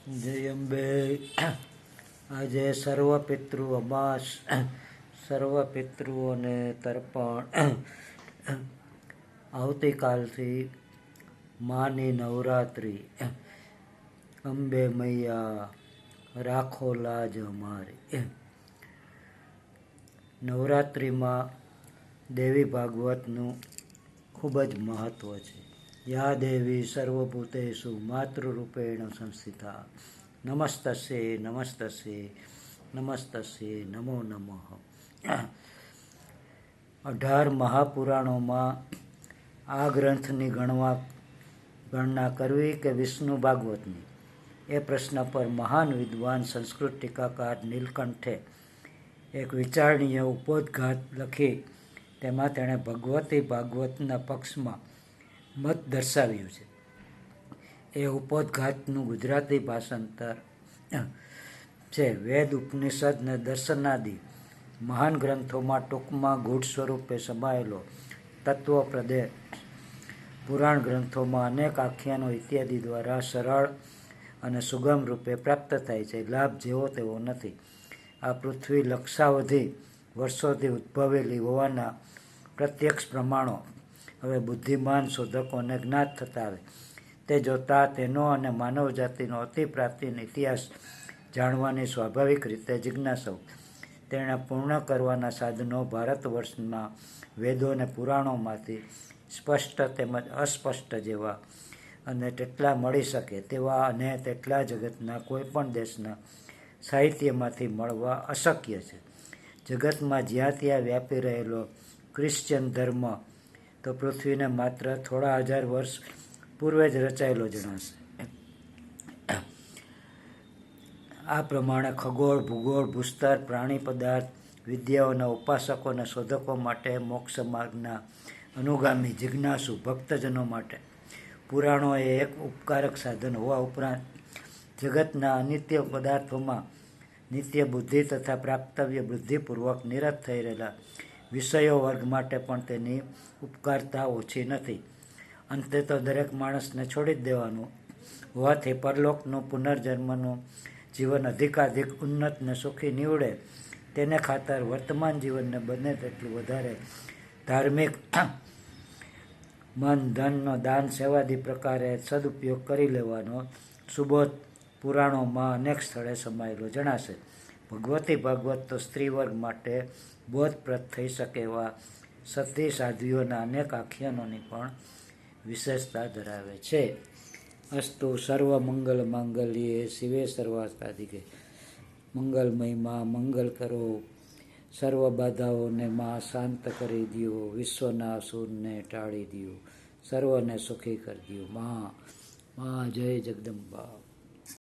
જય અંબે. આજે સર્વ પિતૃ અમાસ, સર્વ પિતૃઓને તર્પણ. આવતીકાલથી માની નવરાત્રિ. અંબે મૈયા રાખો લાજ અમારી. નવરાત્રિમાં દેવી ભાગવતનું ખૂબ જ મહત્ત્વ છે. યા દેવી સર્વભૂતેષુ માતૃરૂપેણ સંસ્થિતા નમસ્તસ્યે નમસ્તસ્યે નમસ્તસ્યે નમો નમઃ. 18 મહાપુરાણોમાં આ ગ્રંથની ગણના કરવી કે વિષ્ણુ ભાગવતની, એ પ્રશ્ન પર મહાન વિદ્વાન સંસ્કૃત ટીકાકાર નીલકંઠે એક વિચારણીય ઉपोद्घात લખી તેમાં તેણે ભગવતી ભાગવતના પક્ષમાં મત દર્શાવ્યું છે. એ ઉपोद्घातનું ગુજરાતી ભાષાંતર છે. વેદ, ઉપનિષદ ને દર્શનાદિ મહાન ગ્રંથોમાં ટૂંકમાં ગૂઢ સ્વરૂપે સમાયેલો તત્વપ્રદે પુરાણ ગ્રંથોમાં અનેક આખ્યાનો ઇત્યાદિ દ્વારા સરળ અને સુગમ રૂપે પ્રાપ્ત થાય છે. લાભ જેવો તેવો નથી. આ પૃથ્વી લક્ષાવધિ વર્ષોથી ઉદ્ભવેલી હોવાના પ્રત્યક્ષ પ્રમાણો હવે બુદ્ધિમાન શોધકોને જ્ઞાત થતા આવે. તે જોતાં તેનો અને માનવજાતિનો અતિ પ્રાચીન ઇતિહાસ જાણવાની સ્વાભાવિક રીતે જિજ્ઞાસા. તેણે પૂર્ણ કરવાના સાધનો ભારત વર્ષના વેદો અને પુરાણોમાંથી સ્પષ્ટ તેમજ અસ્પષ્ટ જેવા અને તેટલા મળી શકે તેવા અને તેટલા જગતના કોઈપણ દેશના સાહિત્યમાંથી મળવા અશક્ય છે. જગતમાં જ્યાં ત્યાં વ્યાપી રહેલો ક્રિશ્ચિયન ધર્મ તો પૃથ્વીને માત્ર થોડા હજાર વર્ષ પૂર્વે જ રચાયેલો જણાશે. આ પ્રમાણે ખગોળ, ભૂગોળ, ભૂસ્તર, પ્રાણી પદાર્થ વિદ્યાઓના ઉપાસકો અને શોધકો માટે, મોક્ષ માર્ગના અનુગામી જિજ્ઞાસુ ભક્તજનો માટે પુરાણો એ એક ઉપકારક સાધન હોવા ઉપરાંત જગતના અનિત્ય પદાર્થોમાં નિત્ય બુદ્ધિ તથા પ્રાપ્તવ્ય બુદ્ધિપૂર્વક નિરત થઈ રહેલા વિષયો વર્ગ માટે પણ તેની ઉપકારતા ઓછી નથી. અંતે તો દરેક માણસને છોડી જ દેવાનું હોવાથી પરલોકનું પુનર્જન્મનું જીવન અધિકાધિક ઉન્નત ને સુખી નીવડે તેને ખાતર વર્તમાન જીવનને બને તેટલું વધારે ધાર્મિક મન, ધનનો દાન સેવાદી પ્રકારે સદુપયોગ કરી લેવાનો સુબોધ પુરાણોમાં અનેક સ્થળે સમાયેલો જણાશે. ભગવતી ભાગવત તો સ્ત્રી વર્ગ માટે બોધપ્રદ થઈ શકે એવા સતી સાધ્વીઓના અનેક આખ્યાનોની પણ વિશેષતા ધરાવે છે. અસ્તુ સર્વ મંગલ માંગલ્યે શિવે સર્વાર્થસાધિકે. મંગલમયમાં મંગલ કરો, સર્વ બાધાઓને માં શાંત કરી દ્યો, વિશ્વના અસુરને ટાળી દ્યો, સર્વને સુખી કરી દ્યો. માં જય જગદંબા.